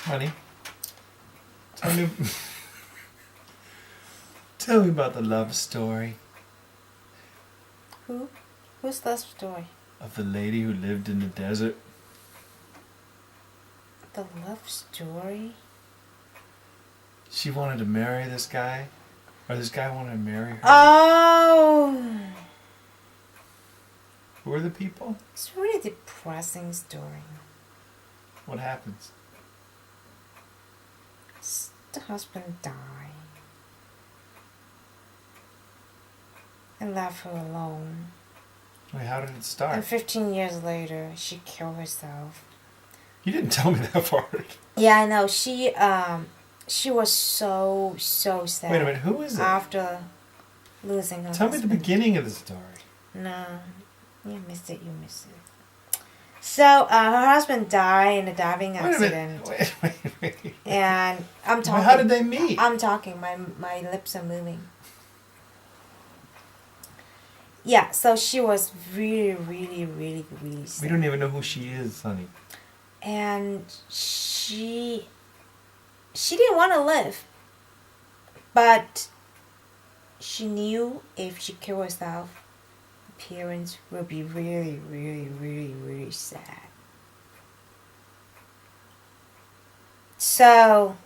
Honey, tell me, tell me about the love story Who? Who's that story? of the lady who lived in the desert. The love story? She wanted to marry this guy, or this guy wanted to marry her. Oh! Who are the people? It's a really depressing story. What happens? The husband died and left her alone. Wait, how did it start? And 15 years later, she killed herself. You didn't tell me that part. Yeah, I know. She was so sad. Wait a minute, who is it? After losing her Tell husband. me the beginning of the story. No, you missed it. So her husband died in a diving accident. Wait. And I'm talking. Well, how did they meet? I'm talking. My lips are moving. Yeah, so she was really sad. We don't even know who she is, honey. And she didn't want to live. But she knew if she killed herself, her parents would be really sad. So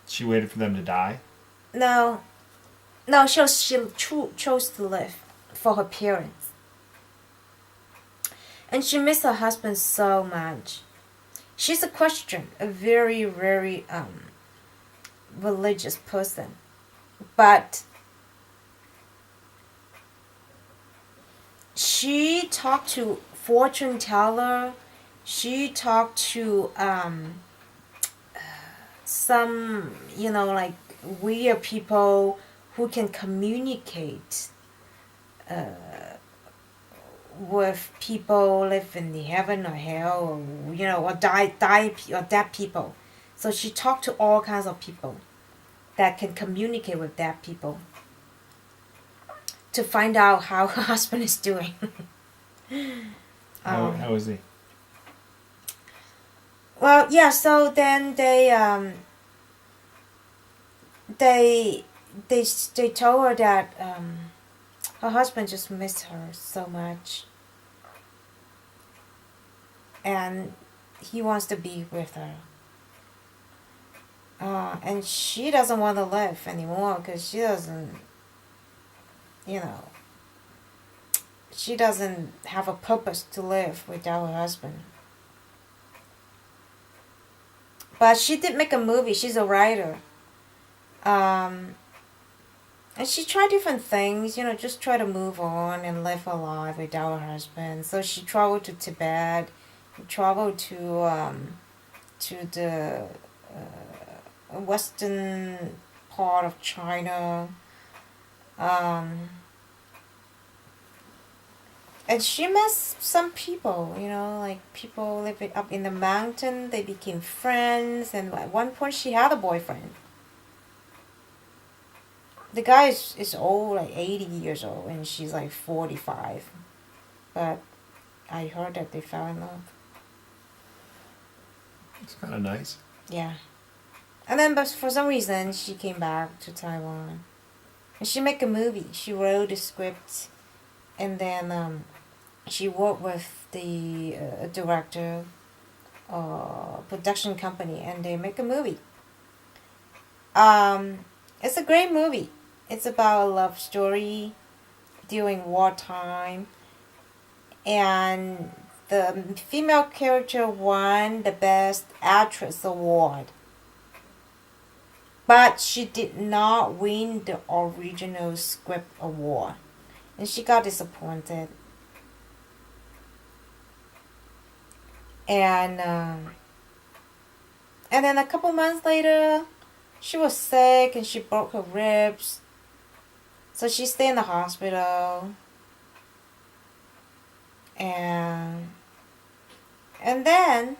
She waited for them to die? no, she chose to live for her parents. And she missed her husband so much. She's a Christian, a very religious person. But she talked to fortune teller. She talked to some, like weird people who can communicate with people live in the heaven or hell, or die or dead people. So she talked to all kinds of people that can communicate with dead people to find out how her husband is doing. How is he? Well, yeah. So then they told her that her husband just missed her so much, and he wants to be with her. And she doesn't want to live anymore because she doesn't, she doesn't have a purpose to live without her husband. But she did make a movie. She's a writer. And she tried different things, just try to move on and live her life without her husband. So she traveled to Tibet, traveled to the western part of China. And she met some people, like people living up in the mountain. They became friends, and at one point she had a boyfriend. The guy is old, like 80 years old, and she's like 45. But I heard that they fell in love. It's kind of nice. Yeah. And then, but for some reason, she came back to Taiwan. And she made a movie. She wrote the script, and she worked with the director, production company, and they make a movie. It's a great movie. It's about a love story during wartime, and the female character won the Best Actress award. But she did not win the original script award, and she got disappointed. And then a couple months later, she was sick and she broke her ribs. So she stayed in the hospital. And then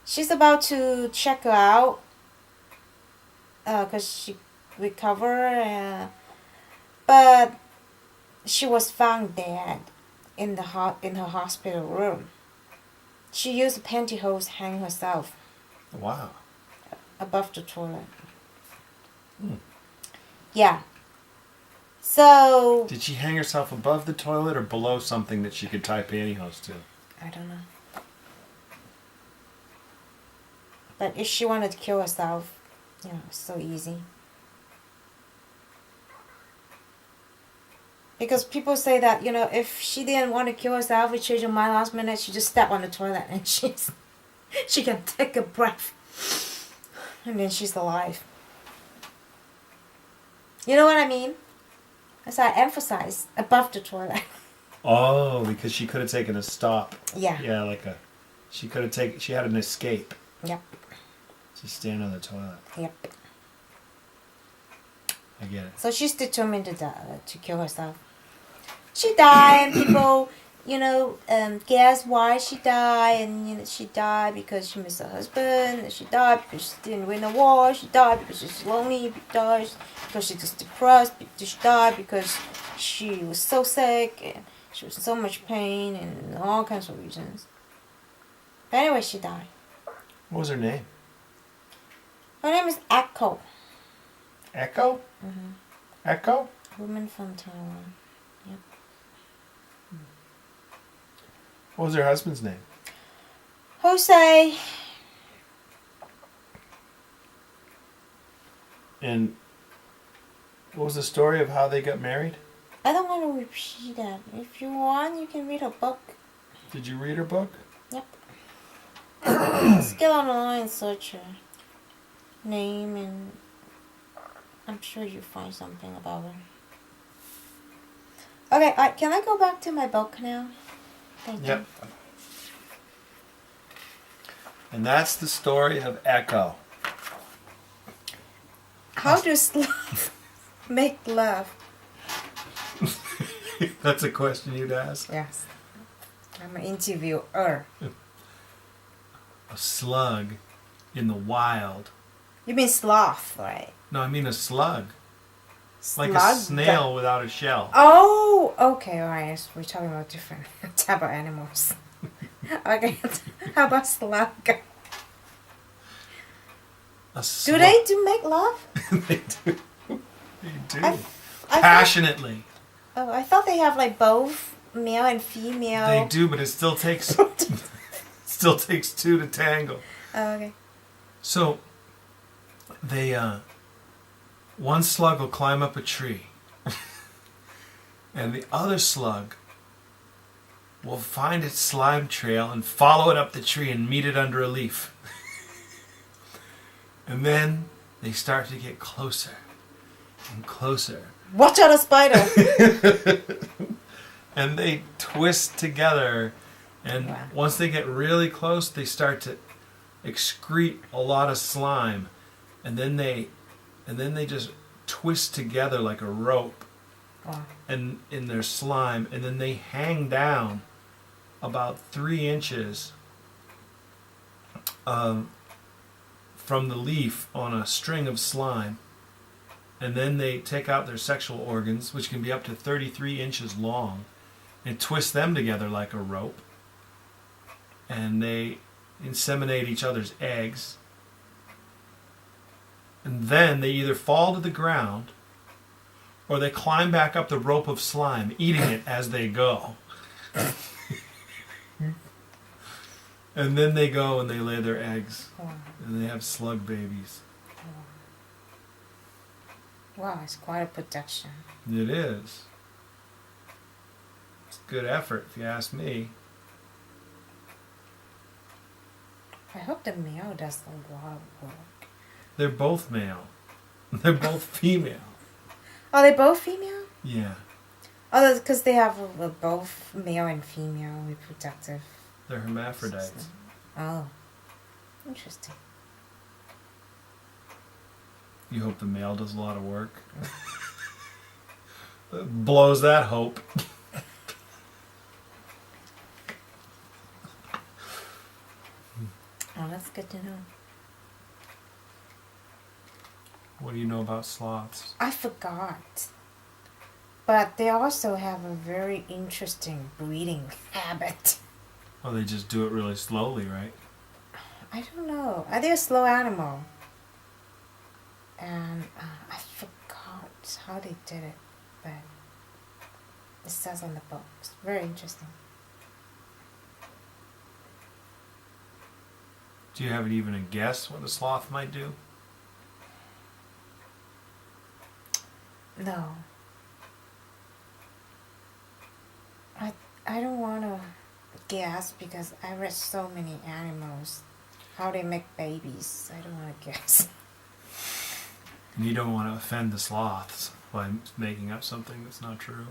she's about to check her out because she recovered. But she was found dead in her hospital room. She used pantyhose hang herself Wow. above the toilet. Hmm. Yeah. So Did she hang herself above the toilet or below something that she could tie pantyhose to? I don't know. But if she wanted to kill herself, it's so easy. Because people say that, if she didn't want to kill herself, if she changed her mind last minute, she just step on the toilet and she can take a breath. And then she's alive. You know what I mean? As I emphasize, above the toilet. Oh, because she could have taken a stop. Yeah. Yeah, she had an escape. Yep. Just stand on the toilet. Yep. I get it. So she's determined to kill herself. She died, and people, guess why she died, and she died because she missed her husband, and she died because she didn't win the war, she died because she's lonely, she died because she's just depressed, she died because she was so sick, and she was in so much pain, and all kinds of reasons. But anyway, she died. What was her name? Her name is Echo. Echo? Mm-hmm. Echo? Woman from Taiwan. Yep. What was her husband's name? Jose. And what was the story of how they got married? I don't want to repeat that. If you want, you can read her book. Did you read her book? Yep. Just get online and search her name, and I'm sure you'll find something about her. Okay, can I go back to my book now? Thank Yep. And that's the story of Echo. How do slugs make love? That's a question you'd ask. Yes. I'm an interviewer. A slug in the wild. You mean sloth, right? No, I mean a slug. Slug? Like a snail without a shell. Oh, okay, alright. So we're talking about different type of animals. Okay, how about slug? Do they make love? They do. They do. I Passionately. I thought they have like both male and female. They do, but it still takes two to tangle. Oh, okay. So they one slug will climb up a tree and the other slug will find its slime trail and follow it up the tree and meet it under a leaf. And then they start to get closer and closer. Watch out, a spider! And they twist together, and Wow. once they get really close, they start to excrete a lot of slime, and then they just twist together like a rope, Wow. and in their slime, and then they hang down about 3 inches from the leaf on a string of slime, and then they take out their sexual organs, which can be up to 33 inches long, and twist them together like a rope, and they inseminate each other's eggs, and then they either fall to the ground or they climb back up the rope of slime, eating it as they go. And then they go and they lay their eggs, Wow. and they have slug babies. Wow, it's quite a production. It is. It's good effort, if you ask me. I hope the male does a lot of work. They're both male. They're both female. Are they both female? Yeah, Oh, because they have both male and female reproductive. they're hermaphrodites. Oh, interesting. You hope the male does a lot of work. Blows that hope. Oh, that's good to know. What do you know about sloths? I forgot. But But they also have a very interesting breeding habit. Well, they just do it really slowly, right? I don't know. They're a slow animal. And I forgot how they did it, but it says on the book. It's very interesting. Do you have even a guess what a sloth might do? No. I don't want to guess because I read so many animals, how they make babies. I don't want to guess. And you don't want to offend the sloths by making up something that's not true.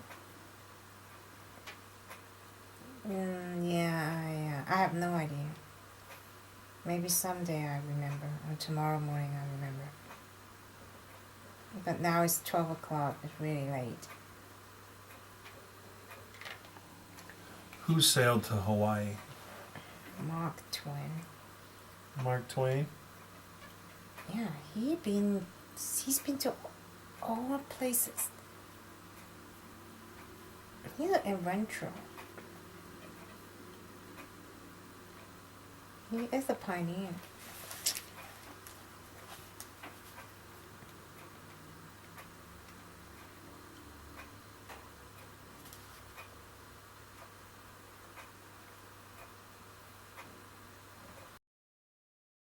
Yeah. I have no idea. Maybe someday I remember, or tomorrow morning I remember. But now it's 12 o'clock. It's really late. Who sailed to Hawaii? Mark Twain. Mark Twain? Yeah, he's been to all places. He's an adventurer. He is a pioneer.